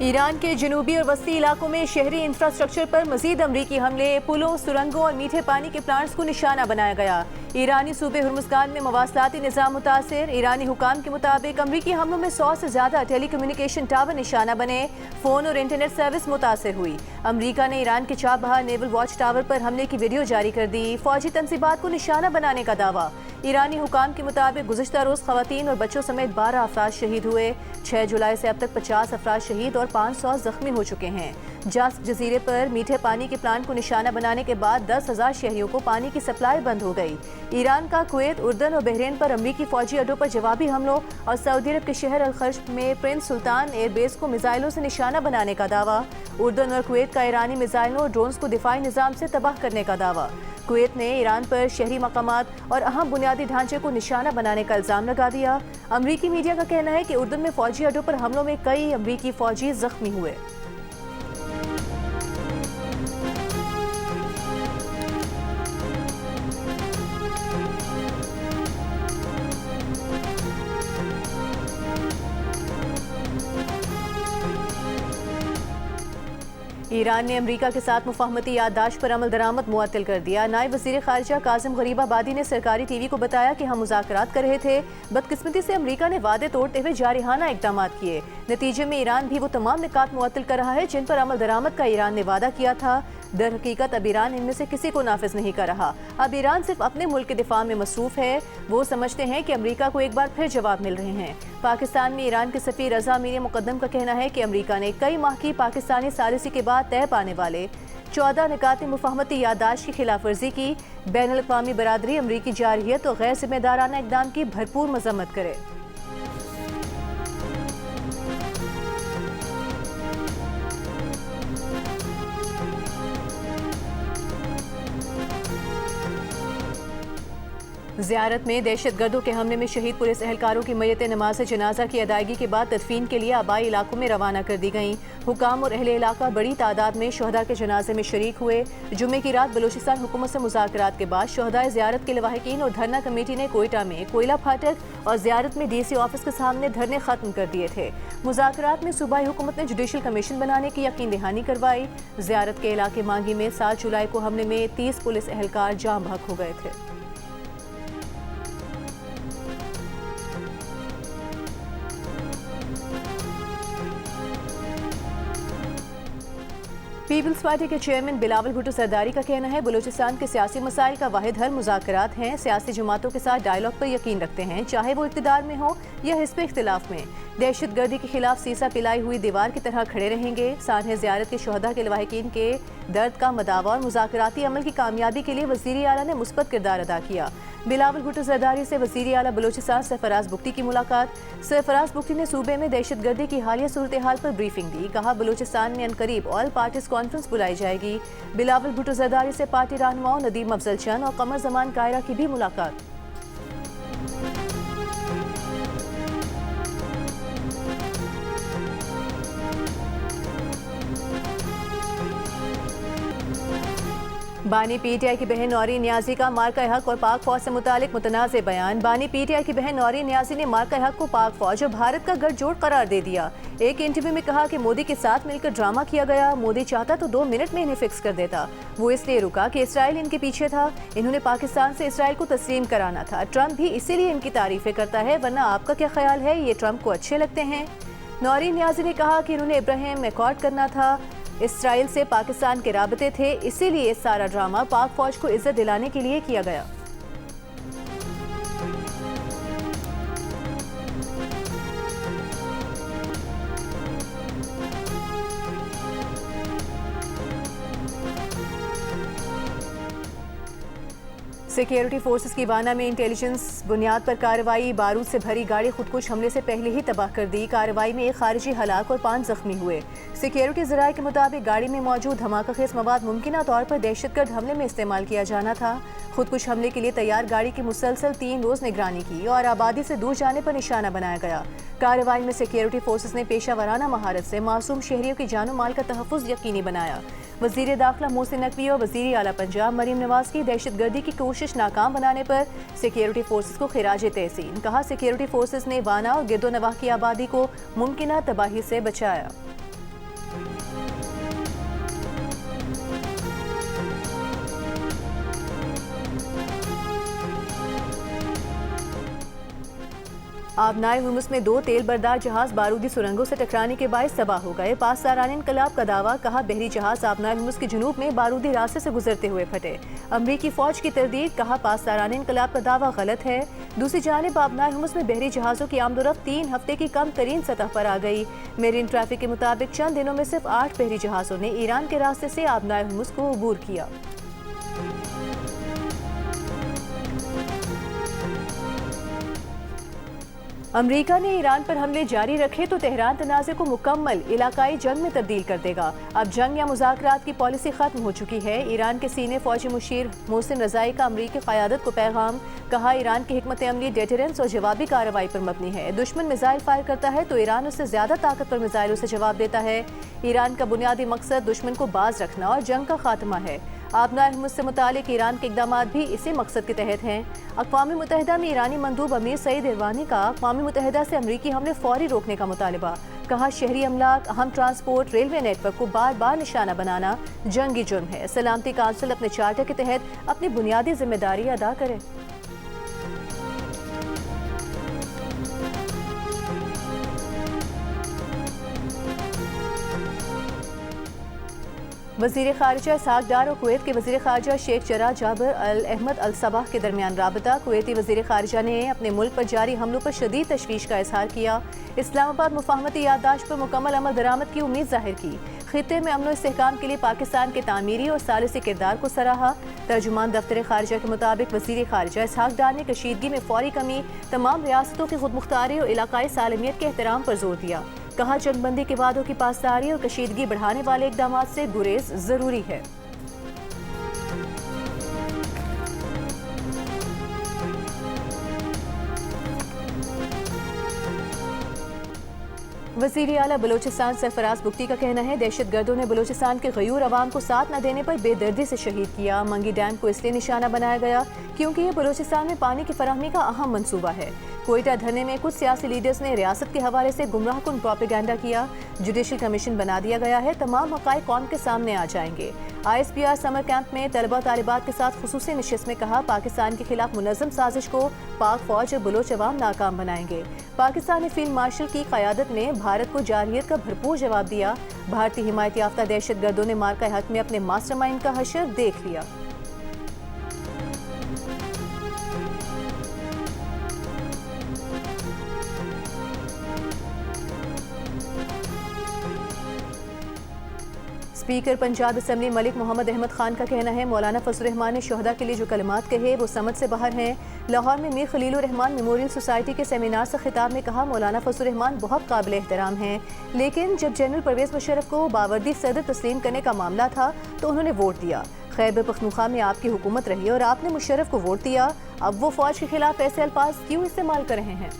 Iran के जनूबी और वस्ती इलाकों में शहरी इंफ्रास्ट्रक्चर पर मजीद अमरीकी हमले, पुलों, सुरंगों और मीठे पानी के प्लांट्स को निशाना बनाया गया। ईरानी सूबे हुर्मुज़गान में मवासलाती निज़ाम मुतासिर। ईरानी हुकाम के मुताबिक अमरीकी हमलों में 100 से ज़्यादा टेली कम्युनिकेशन टावर निशाना बने, फ़ोन और इंटरनेट सर्विस मुतासिर हुई। अमरीका ने ईरान के चाबहार नेवल वॉच टावर पर हमले की वीडियो जारी कर दी। फौजी तंसीबात को निशाना बनाने का दावा। ईरानी हुकाम के मुताबिक गुज़िश्ता रोज़ ख़वातीन और बच्चों समेत 12 अफराद शहीद हुए। 6 जुलाई से अब तक 50 अफराद शहीद और 500 जख्मी हो चुके हैं। जास जजीरे पर मीठे पानी के प्लांट को निशाना बनाने के बाद 10,000 शहरियों को पानी की सप्लाई बंद हो गई। ईरान का कुवैत, उर्दन और बहरीन पर अमरीकी फौजी अड्डों पर जवाबी हमलों और सऊदी अरब के शहर अल खर्ज में प्रिंस सुल्तान एयरबेस को मिसाइलों से निशाना बनाने का दावा। उर्दन और कुवैत का ईरानी मिसाइलों और ड्रोन्स को दिफाई निज़ाम से तबाह करने का दावा। कुवैत ने ईरान पर शहरी मकामात और अहम बुनियादी ढांचे को निशाना बनाने का इल्ज़ाम लगा दिया। अमरीकी मीडिया का कहना है कि उर्दन में फौजी अड्डों पर हमलों में कई अमरीकी फौजी जख्मी हुए। ईरान ने अमरीका के साथ मुफाहमती याददाश्त पर अमल दरामद मुअत्तल कर दिया। नायब वज़ीर ख़ारिजा कासिम गरीबाबादी ने सरकारी टीवी को बताया कि हम मुज़ाकरात कर रहे थे। बदकिस्मती से अमरीका ने वादे तोड़ते हुए जारिहाना इक़दाम किए। नतीजे में ईरान भी वो तमाम निकात मुअत्तल कर रहा है जिन पर अमल दरामद का ईरान ने वादा किया था। दर हकीकत अब ईरान इनमें से किसी को नाफिज नहीं कर रहा। अब ईरान सिर्फ अपने मुल्क के दिफा में मसरूफ़ है। वो समझते हैं कि अमरीका को एक बार फिर जवाब मिल रहे हैं। पाकिस्तान में ईरान के सफ़ीर रज़ा मीर मुक़द्दम का कहना है कि अमरीका ने कई माह की पाकिस्तानी सालिसी के बाद तय पाने वाले 14 निकात मुफाहमती याददाश्त की खिलाफ वर्जी की। बैनुल अक़वामी बरादरी अमरीकी जारहियत और गैर जिम्मेदाराना इक़दाम की भरपूर मज़म्मत करे। ज़ियारत में दहशतगर्दों के हमले में शहीद पुलिस एहलकारों की मैयत नमाज जनाजा की अदायगी के बाद तदफीन के लिए आबाई इलाकों में रवाना कर दी गईं। हुकाम और अहले इलाका बड़ी तादाद में शहदा के जनाजे में शरीक हुए। जुम्मे की रात बलूचिस्तान हुकूमत से मुज़ाकरात के बाद शहदाए ज़ियारत के लवाहिकीन और धरना कमेटी ने कोयटा में कोयला फाटक और ज़ियारत में DC ऑफिस के सामने धरने खत्म कर दिए थे। मुज़ाकरात में सूबाई हुकूमत ने जुडिशल कमीशन बनाने की यकीन दहानी करवाई। ज़ियारत के इलाके मांगी में 7 जुलाई को हमले में 30 पुलिस एहलकार जाम बहक हो गए थे। पीपल्स पार्टी के चेयरमैन बिलावल भुट्टो सरदारी का कहना है बलूचिस्तान के सियासी मसाइल का वाहिद हल मुज़ाकरात हैं। सियासी जमातों के साथ डायलॉग पर यकीन रखते हैं, चाहे वो इक़्तिदार में हो या हिस्ब इख्तिलाफ में। दहशतगर्दी के खिलाफ सीसा पिलाई हुई दीवार की तरह खड़े रहेंगे। सानह ज़ियारत के शहदा के लवाहिकीन के दर्द का मदावा और मुज़ाकराती अमल की कामयाबी के लिए वज़ीर आला ने मुस्बत किरदार अदा किया। बिलावल भुट्टो ज़रदारी से वज़ीर आला बलूचिस्तान सरफराज बुगटी की मुलाकात। सरफराज बुगटी ने सूबे में दहशतगर्दी की हालिया सूरत हाल पर ब्रीफिंग दी। कहा बलूचिस्तान में अनकरीब ऑल पार्टीज कॉन्फ्रेंस बुलाई जाएगी। बिलावल भुट्टो ज़रदारी से पार्टी रहनुमाओं नदीम अफजल चंद और कमर जमान कायरा की भी मुलाकात। बानी PTI की बहन नौरीन नियाजी का मार्का हक और पाक फौज से मुतालिक मुतनाज़ बयान। बानी PTI की बहन नौरीन नियाजी ने मार्का हक को पाक फौज और भारत का गठजोड़ करार दे दिया। एक इंटरव्यू में कहा कि मोदी के साथ मिलकर ड्रामा किया गया। मोदी चाहता तो 2 मिनट में इन्हें फिक्स कर देता। वो इसलिए रुका कि इसराइल इनके पीछे था। इन्होंने पाकिस्तान से इसराइल को तस्लीम कराना था। ट्रंप भी इसीलिए इनकी तारीफें करता है, वरना आपका क्या ख्याल है, ये ट्रंप को अच्छे लगते हैं? नौरीन नियाजी ने कहा कि इन्होंने इब्राहिम एकॉर्ड करना था। इसराइल से पाकिस्तान के राबते थे, इसीलिए सारा ड्रामा पाक फौज को इज्जत दिलाने के लिए किया गया। सिक्योरिटी फोर्सेस की वाना में इंटेलिजेंस बुनियाद पर कार्रवाई। बारूद से भरी गाड़ी खुदकुश हमले से पहले ही तबाह कर दी। कार्रवाई में एक खारिजी हलाक और 5 जख्मी हुए। सिक्योरिटी ज़राए के मुताबिक गाड़ी में मौजूद धमाकाखेज मवाद मुमकिना तौर पर दहशतगर्द हमले में इस्तेमाल किया जाना था। खुदकुश हमले के लिए तैयार गाड़ी की मुसलसल 3 रोज निगरानी की और आबादी से दूर जाने पर निशाना बनाया गया। कार्रवाई में सिक्योरिटी फोर्सेस ने पेशा वराना महारत से मासूम शहरियों की जानो माल का तहफ़्फ़ुज़ यकीनी बनाया। वज़ीर दाखिला मोहसिन नकवी और वज़ीर आला पंजाब मरीम नवाज की दहशतगर्दी की कोशिश नाकाम बनाने पर सिक्योरिटी फोर्सेस को खिराज तहसीन। कहा सिक्योरिटी फोर्सेस ने वाना और गिरदो नवाह की आबादी को मुमकिना तबाही से बचाया। आबनाए हुर्मुज़ में 2 तेल बरदार जहाज बारूदी सुरंगों से टकराने के बायस तबाह हो गए। पाकिस्तान इनकलाब का दावा, कहा बहरी जहाज आबनाए हुर्मुज़ के जुनूब में बारूदी रास्ते से गुजरते हुए फटे। अमरीकी फौज की तरदीद, कहा पाकिस्तान इनकलाब का दावा गलत है। दूसरी जानिब आबनाए हुर्मुज़ में बहरी जहाज़ों की आमदोरफ्त 3 हफ्ते की कम तरीन सतह पर आ गई। मेरीन ट्रैफिक के मुताबिक चंद दिनों में सिर्फ 8 बहरी जहाज़ों ने ईरान के रास्ते से आबनाए हुर्मुज़ को अबूर किया। अमरीका ने ईरान पर हमले जारी रखे तो तेहरान तनाज़े को मुकम्मल इलाकाई जंग में तब्दील कर देगा। अब जंग या मुज़ाकरात की पॉलिसी खत्म हो चुकी है। ईरान के सीनियर फौजी मुशीर मोहसिन रज़ाई का अमरीकी क़यादत को पैगाम, कहा ईरान की हिकमत अमली डेटरेंस और जवाबी कार्रवाई पर मबनी है। दुश्मन मिसाइल फायर करता है तो ईरान उससे ज़्यादा ताकतवर मिसाइलों से जवाब देता है। ईरान का बुनियादी मकसद दुश्मन को बाज रखना और जंग का खात्मा है। आबनाए हुर्मुज़ से मुतालिक ईरान के इक़दामात भी इसी मकसद के तहत हैं। अक़वाम मुत्तहिदा में ईरानी मंदूब अमीर सईद इरवानी का अक़वाम मुत्तहिदा से अमरीकी हमले फौरी रोकने का मुतालबा, कहा शहरी अमलाक, अहम ट्रांसपोर्ट, रेलवे नेटवर्क को बार बार निशाना बनाना जंगी जुर्म है। सलामती काउंसिल अपने चार्टर के तहत अपनी बुनियादी जिम्मेदारी अदा करे। वज़ीर ख़ारिजा इसहाक़ डार और कुवैत के वज़ीर ख़ारिजा शेख जरा जाबर अल अहमद अल सबाह के दरमियान राबता। कुवैती वज़ीर ख़ारिजा ने अपने मुल्क पर जारी हमलों पर शदीद तशवीश का इज़हार किया। इस्लामाबाद मुफ़ाहमती याददाश्त पर मुकम्मल अमल दरामद की उम्मीद ज़ाहिर की। खित्ते में अमन व इस्तेहकाम के लिए पाकिस्तान के तामीरी और सालिसी किरदार को सराहा। तर्जुमान दफ्तर ख़ारिजा के मुताबिक वज़ीर ख़ारिजा इसहाक़ डार ने कशीदगी में फौरी कमी, तमाम रियासतों की खुदमुख्तारी और इलाकाई सालमियत के एहतराम पर जोर दिया। कहा जंगबंदी के वादों की पासदारी और कशीदगी बढ़ाने वाले इक़दामात से गुरेज ज़रूरी है। वज़ीर आला बलोचिस्तान सरफराज बुख्ती का कहना है दहशत गर्दों ने बलोचिस्तान के गयूर अवाम को साथ न देने पर बेदर्दी से शहीद किया। मंगी डैम को इसलिए निशाना बनाया गया क्योंकि ये बलोचिस्तान में पानी की फराहमी का अहम मंसूबा है। कोयटा धरने में कुछ सियासी लीडर्स ने रियासत के हवाले से गुमराहकुन प्रोपेगेंडा किया। जुडिशल कमीशन बना दिया गया है, तमाम हक़ाइक़ कौम के सामने आ जाएंगे। ISPR समर कैंप में तलबा तालिबात के साथ खुसूसी नशिस्त में कहा पाकिस्तान के खिलाफ मुनज़्ज़म साजिश को पाक फौज और बलोच अवाम नाकाम बनाएंगे। पाकिस्तानी फील्ड मार्शल की क़यादत में भारत को जारहियत का भरपूर जवाब दिया। भारतीय हिमायत याफ्ता दहशत गर्दों ने मार्का हक में अपने मास्टरमाइंड का हशर देख लिया। स्पीकर पंजाब असम्बली मलिक मोहम्मद अहमद खान का कहना है मौलाना फजल रहमान ने शोहदा के लिए जो कलमात कहे वो समझ से बाहर हैं। लाहौर में मीर खलीलुर रहमान मेमोरियल सोसाइटी के सेमिनार से खिताब में कहा मौलाना फजल रहमान बहुत काबिल एहतराम हैं, लेकिन जब जनरल परवेज़ मुशर्रफ को बावर्दी सदर तस्लीम करने का मामला था तो उन्होंने वोट दिया। खैबर पख्तूनख्वा में आपकी हुकूमत रही और आपने मुशर्रफ को वोट दिया, अब वो फौज के खिलाफ ऐसे अल्फाज क्यों इस्तेमाल कर रहे हैं।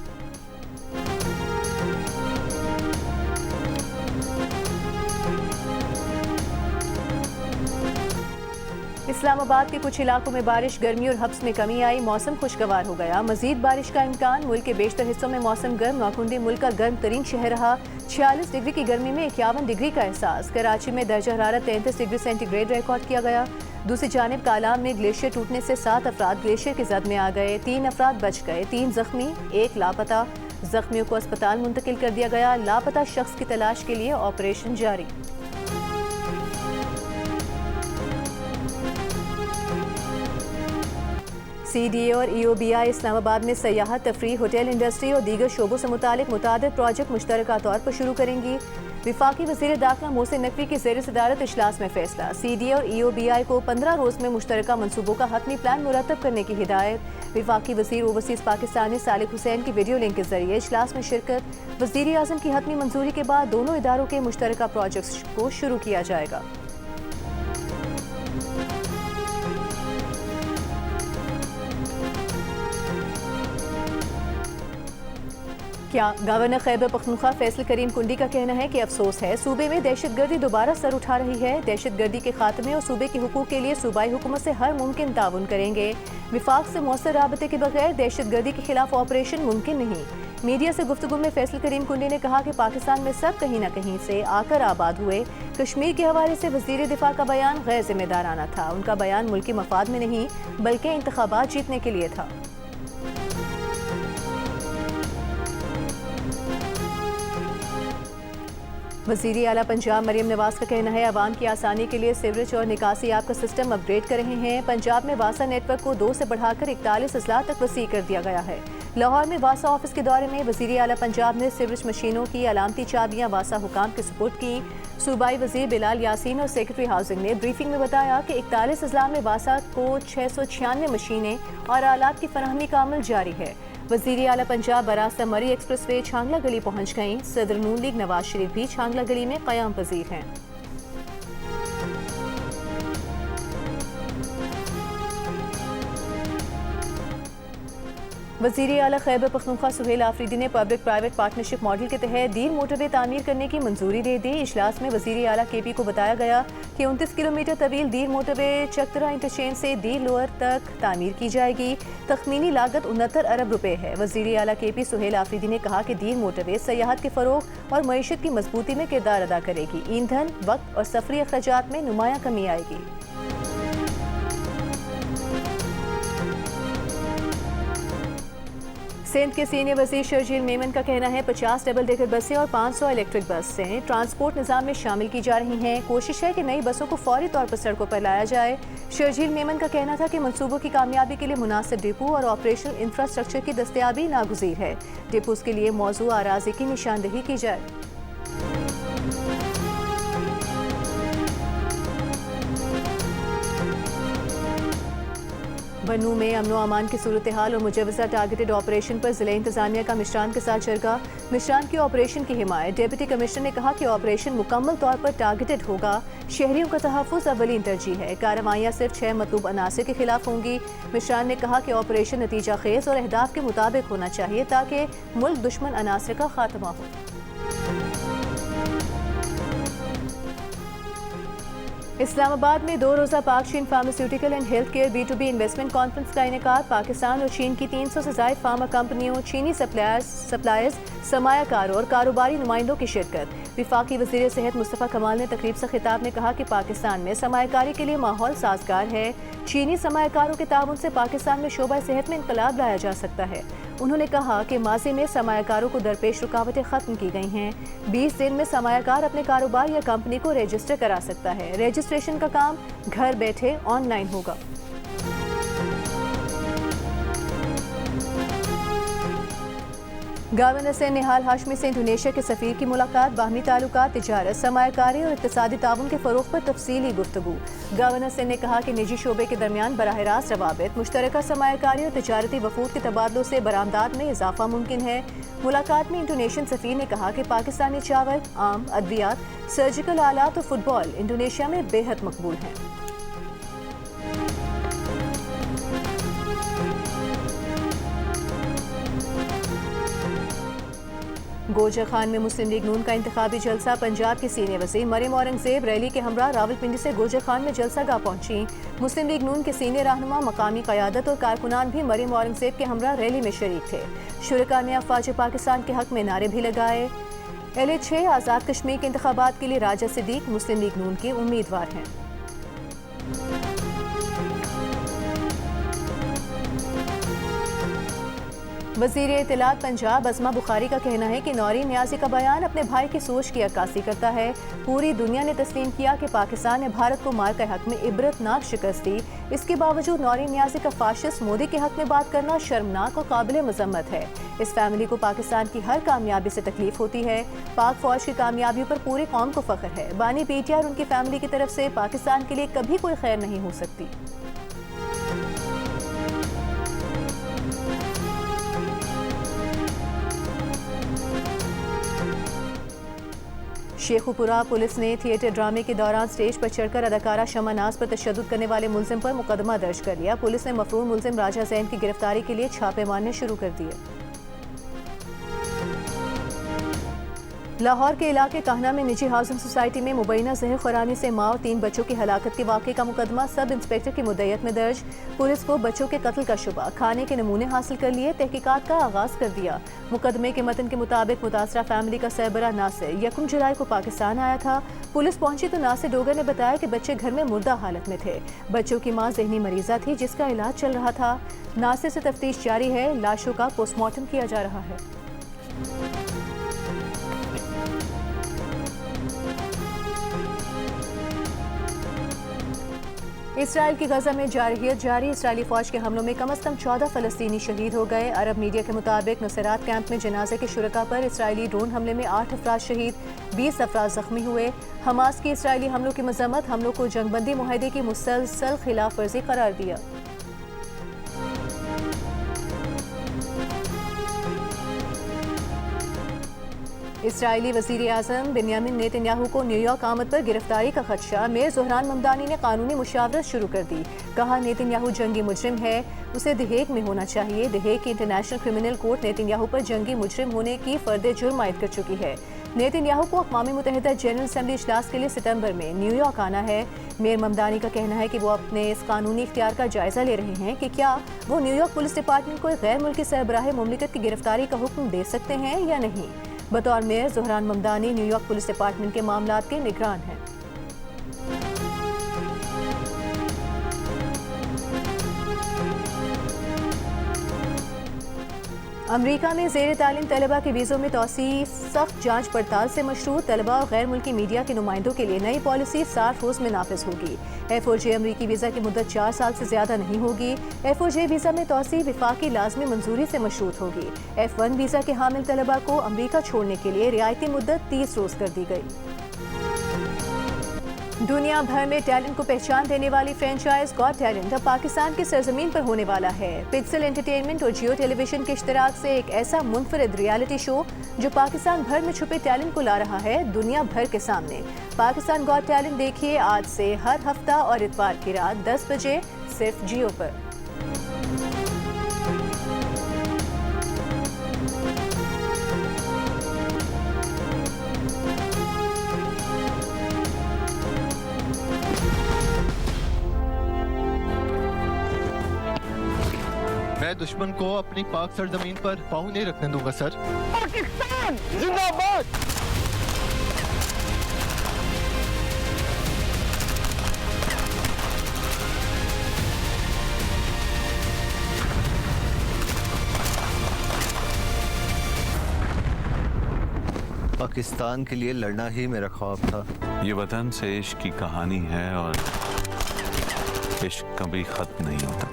इस्लामाबाद के कुछ इलाकों में बारिश, गर्मी और हब्स में कमी आई, मौसम खुशगवार हो गया। मजीद बारिश का इम्कान। मुल्क के बेशतर हिस्सों में मौसम गर्म। नौकुंडी मुल्क का गर्म तरीन शहर रहा। 46 डिग्री की गर्मी में 51 डिग्री का एहसास। कराची में दर्जा हरारत 33 डिग्री सेंटीग्रेड रिकॉर्ड किया गया। दूसरी जानिब कालाम में ग्लेशियर टूटने से 7 अफराद ग्लेशियर की जद में आ गए। 3 अफराद बच गए, 3 जख्मी, 1 लापता। जख्मियों को अस्पताल मुंतकिल कर दिया गया। लापता शख्स की तलाश के लिए ऑपरेशन जारी। CDA और EOBI इस्लामाबाद में सयाहत, तफरीह, होटल इंडस्ट्री और दीगर शोबों से मुतालिक मुतादिद प्रोजेक्ट मुश्तरका तौर पर शुरू करेंगी। विफाकी वज़ीर दाखिला मोहसिन नकवी की ज़ेर सदारत इजलास में फैसला। CDA और EOBI को 15 रोज़ में मुश्तरका मनसूबों का हतमी प्लान मुरतब करने की हिदायत। विफाकी वज़ीर ओवरसीज़ पाकिस्तानी सालिक हुसैन की वीडियो लिंक के जरिए इजलास में शिरकत। वज़ीर आज़म की हतमी मंजूरी के बाद दोनों इदारों के मुश्तरका प्रोजेक्ट्स को शुरू किया जाएगा। क्या गवर्नर खैबर पख्तूनख्वा फैसल करीम कुंडी का कहना है कि अफसोस है सूबे में दहशतगर्दी दोबारा सर उठा रही है। दहशतगर्दी के खात्मे और सूबे के हुकूक के लिए सूबाई हुकूमत से हर मुमकिन ताउन करेंगे। विफाक से मौसर राबते के बगैर दहशतगर्दी के खिलाफ ऑपरेशन मुमकिन नहीं। मीडिया से गुफ्तगू में फैसल करीम कुंडी ने कहा कि पाकिस्तान में सब कहीं न कहीं से आकर आबाद हुए। कश्मीर के हवाले से वज़ीर दिफा का बयान गैर जिम्मेदाराना था। उनका बयान मुल्की मफाद में नहीं बल्कि इंतखाबात जीतने के लिए था। वज़ीर आला पंजाब मरियम नवाज का कहना है आवाम की आसानी के लिए सीवरेज और निकासी ऐप का सिस्टम अपग्रेड कर रहे हैं। पंजाब में वासा नेटवर्क को 2 से बढ़ाकर 41 अजला तक वसी कर दिया गया है। लाहौर में वासा ऑफिस के दौरे में वज़ीर आला पंजाब ने सीवरेज मशीनों की अलामती चाबियां वासा हुकाम के सुपुर्द की। सूबाई वज़ीर बिलाल यासीन और सेक्रेटरी हाउसिंग ने ब्रीफिंग में बताया कि 41 अजला में वासा को 696 मशीनें और आलात की फराहमी का अमल जारी है। वज़ीर आला पंजाब बरास्ता मरी एक्सप्रेस वे छांगला गली पहुँच गईं। सदर नून लीग नवाज शरीफ भी छांगला गली में क़याम पज़ीर हैं। वज़ीर आला खैबर पख्तूनख्वा सुहेल आफरीदी ने पब्लिक प्राइवेट पार्टनरशिप मॉडल के तहत दीर मोटरवे तामीर करने की मंजूरी दे दी। इजलास में वज़ीर आला KP को बताया गया कि 29 किलोमीटर तवील दीर मोटरवे चकतरा इंटरचेंज से दीर लोअर तक तामीर की जाएगी। तखमीनी लागत 69 अरब रुपए है। वज़ीर आला KP सुहेल आफरीदी ने कहा कि दीर मोटरवे सयाहत के फ़रोग और मईशत की मजबूती में किरदार अदा करेगी। ईंधन, वक्त और सफरी अखराजात में नुमाया कमी आएगी। सिंध के सीनियर वज़ीर शर्जील मेमन का कहना है 50 डबल डेकर बसें और 500 इलेक्ट्रिक बसें ट्रांसपोर्ट निज़ाम में शामिल की जा रही हैं। कोशिश है कि नई बसों को फौरी तौर पर सड़कों पर लाया जाए। शर्जील मेमन का कहना था कि मंसूबों की कामयाबी के लिए मुनासिब डिपो और ऑपरेशनल इंफ्रास्ट्रक्चर की दस्तयाबी नागुज़ीर है। डिपोज के लिए मौजूद आराज़ी की निशानदही की जाए। बनू में अमनो अमान की सूरत हाल और मुजवजा टारगेटेड ऑपरेशन पर जिला इंतजामिया का मिशरान के साथ जरगा। मिशरान की ऑपरेशन की हिमायत डिप्टी कमिश्नर ने कहा कि ऑपरेशन मुकम्मल तौर पर टारगेटेड होगा। शहरियों का तहफ़्फ़ुज़ अव्वलीन तरजीह है। कार्रवाइयाँ सिर्फ 6 मतलूब अनासिर के खिलाफ होंगी। मिशरान ने कहा कि ऑपरेशन नतीजा खेज और अहदाफ के मुताबिक होना चाहिए ताकि मुल्क दुश्मन अनासिर का खात्मा हो। इस्लामाबाद में 2 रोज़ा पाक चीन pharmaceutical and health care B2B investment conference का इनेकाद। पाकिस्तान और चीन की 300 से ज़ायद फार्मा कंपनियों, चीनी सप्लायर्स, सरमायाकारों और कारोबारी नुमाइंदों की शिरकत। वफाकी वज़ीर सेहत मुस्तफ़ा कमाल ने तकरीब से खिताब में कहा कि पाकिस्तान में सरमायाकारी के लिए माहौल साजगार है। चीनी सरमायाकारों के ताउन से पाकिस्तान में शोबा सेहत में इनकलाब लाया जा सकता है। उन्होंने कहा कि माजी में सरमायाकारों को दरपेश रुकावटें ख़त्म की गई हैं। 20 दिन में सरमायाकार अपने कारोबार या कंपनी को रजिस्टर करा सकता है। रजिस्ट्रेशन का काम घर बैठे ऑनलाइन होगा। गवर्नर से निहाल हाशमी से इंडोनेशिया के सफ़ीर की मुलाकात। बाहमी ताल्लुकात, तिजारत, सरमायाकारी और इक़्तिसादी ताउन के फ़रोग़ पर तफसीली गुफ्तगू। गवर्नर से ने कहा कि निजी शोबे के दरमियान बराह रास्त रवाबित, मुश्तरका सरमायाकारी और तिजारती वफूद के तबादलों से बरामदात में इजाफा मुमकिन है। मुलाकात में इंडोनेशियन सफ़ीर ने कहा कि पाकिस्तानी चावल, आम, अद्वियात, सर्जिकल आलात और फुटबॉल इंडोनेशिया में बेहद मकबूल हैं। गोजर खान में मुस्लिम लीग नून का इंतखाबी जलसा। पंजाब की सीनियर वज़ीर मरियम औरंगज़ेब रैली के हमरा रावलपिंडी से गोजर खान में जलसा गाह पहुंची। मुस्लिम लीग नून के सीनियर रहनुमा, मकामी क़यादत और कारकुनान भी मरियम औरंगज़ेब के हमरा रैली में शरीक थे। शुरका ने अफ़वाज पाकिस्तान के हक में नारे भी लगाए। LA-6 आज़ाद कश्मीर के इंतखाबात के लिए राजा सिद्दीक मुस्लिम लीग नून के उम्मीदवार हैं। वज़ीर इत्तलात पंजाब अज़मा बुखारी का कहना है कि नौरीन न्याज़ी का बयान अपने भाई की सोच की अक्कासी करता है। पूरी दुनिया ने तस्लीम किया कि पाकिस्तान ने भारत को मार के हक में इबरतनाक शिकस्त दी। इसके बावजूद नौरीन न्याज़ी का फाशिस्ट मोदी के हक में बात करना शर्मनाक और काबिल मज़म्मत है। इस फैमिली को पाकिस्तान की हर कामयाबी से तकलीफ होती है। पाक फौज की कामयाबियों पर पूरी कौम को फ़ख्र है। बानी पीटीआई और उनकी फैमिली की तरफ से पाकिस्तान के लिए कभी कोई खैर नहीं हो सकती। शेखुपुरा पुलिस ने थिएटर ड्रामे के दौरान स्टेज पर चढ़कर अदाकारा शमा नाज पर तशद्दुद करने वाले मुलजिम पर मुकदमा दर्ज कर लिया। पुलिस ने मफरूर मुलजिम राजा जैन की गिरफ्तारी के लिए छापे मारने शुरू कर दिए। लाहौर के इलाके काहना में निजी हाउसिंग सोसाइटी में मुबैना जहर खुरानी से माँ और 3 बच्चों की हलाकत के वाक़े का मुकदमा सब इंस्पेक्टर की मुद्दयत में दर्ज। पुलिस को बच्चों के कत्ल का शुबा, खाने के नमूने हासिल कर लिए, तहकीकात का आगाज कर दिया। मुकदमे के मतन के मुताबिक मुतासरा फैमिली का सरबरा नासिर 1 जुलाई को पाकिस्तान आया था। पुलिस पहुंची तो नासिर डोगर ने बताया कि बच्चे घर में मुर्दा हालत में थे। बच्चों की माँ जहनी मरीजा थी जिसका इलाज चल रहा था। नासिर से तफ्तीश जारी है। लाशों का पोस्टमार्टम किया जा रहा है। इसराइल की गजा में जारहियत जारी। इसराइली फौज के हमलों में कम से कम 14 फलस्तीनी शहीद हो गए। अरब मीडिया के मुताबिक नुसैरात कैंप में जनाजे के शुरका पर इसराइली ड्रोन हमले में 8 अफराद शहीद, 20 अफराद जख्मी हुए। हमास की इसराइली हमलों की मजम्मत, हमलों को जंगबंदी मुआहदे की मुसलसल खिलाफ वर्जी करार दिया। इसराइली वज़ीर आज़म बिन्यामिन नेतन्याहू को न्यूयॉर्क आमद पर गिरफ्तारी का खदशा। मेयर ज़ोहरान ममदानी ने कानूनी मुशावरत शुरू कर दी। कहा नेतन्याहू जंगी मुजरिम है, उसे द हेग में होना चाहिए। द हेग की इंटरनेशनल क्रिमिनल कोर्ट नेतन्याहू पर जंगी मुजरिम होने की फर्द जुर्म आयद कर चुकी है। नेतन्याहू को अक़वाम मुत्तहिदा जनरल असम्बली इजलास के लिए सितंबर में न्यूयॉर्क आना है। मेयर ममदानी का कहना है कि वो अपने इस कानूनी इख्तियार का जायजा ले रहे हैं कि क्या वो न्यूयॉर्क पुलिस डिपार्टमेंट को गैर मुल्की सरबराह मुमलिकत की गिरफ्तारी का हुक्म दे सकते हैं या नहीं। बतौर mayor Zohran Mamdani New York police department के मामलात के निगरान हैं। अमरीका में ज़ेर तालीम तलबा के वीज़ों में तौसीफ़ सख्त जांच पड़ताल से मशरूत। तलबा और गैर मुल्की मीडिया के नुमाइंदों के लिए नई पॉलिसी 60 रोज़ में नाफिज होगी। F4J अमरीकी वीज़ा की मुद्दत 4 साल से ज़्यादा नहीं होगी। F4J वीज़ा में तौसीफ़ विफाकी लाजमी मंजूरी से मशरूत होगी। F1 वीज़ा के हामिल तलबा को अमरीका छोड़ने के लिए रियायती मुद्दत 30 रोज़ कर दी गई। दुनिया भर में टैलेंट को पहचान देने वाली फ्रेंचाइज गॉट टैलेंट अब पाकिस्तान की सरजमीन पर होने वाला है। पिक्सल एंटरटेनमेंट और जियो टेलीविजन के इश्तराक से एक ऐसा मुनफरिद रियलिटी शो जो पाकिस्तान भर में छुपे टैलेंट को ला रहा है दुनिया भर के सामने। पाकिस्तान गॉट टैलेंट देखिए आज से हर हफ्ता और इतवार की रात 10 बजे सिर्फ जियो पर। मैं दुश्मन को अपनी पाक सरजमीन पर पाँव नहीं रखने दूंगा सर। पाकिस्तान जिंदाबाद। पाकिस्तान के लिए लड़ना ही मेरा ख्वाब था। ये वतन से इश्क की कहानी है और इश्क कभी खत्म नहीं होता।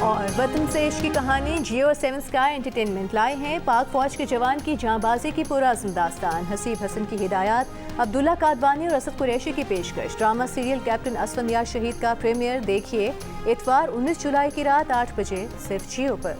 और वतन से इश्क की कहानी जियो और 7 स्काई एंटरटेनमेंट लाए हैं पाक फौज के जवान की जांबाजी की पुराज़्म दास्तान। हसीब हसन की हिदायत, अब्दुल्ला कादवानी और असद कुरैशी की पेशकश। ड्रामा सीरियल कैप्टन असफंदियार शहीद का प्रीमियर देखिए इतवार 19 जुलाई की रात 8 बजे सिर्फ जियो पर।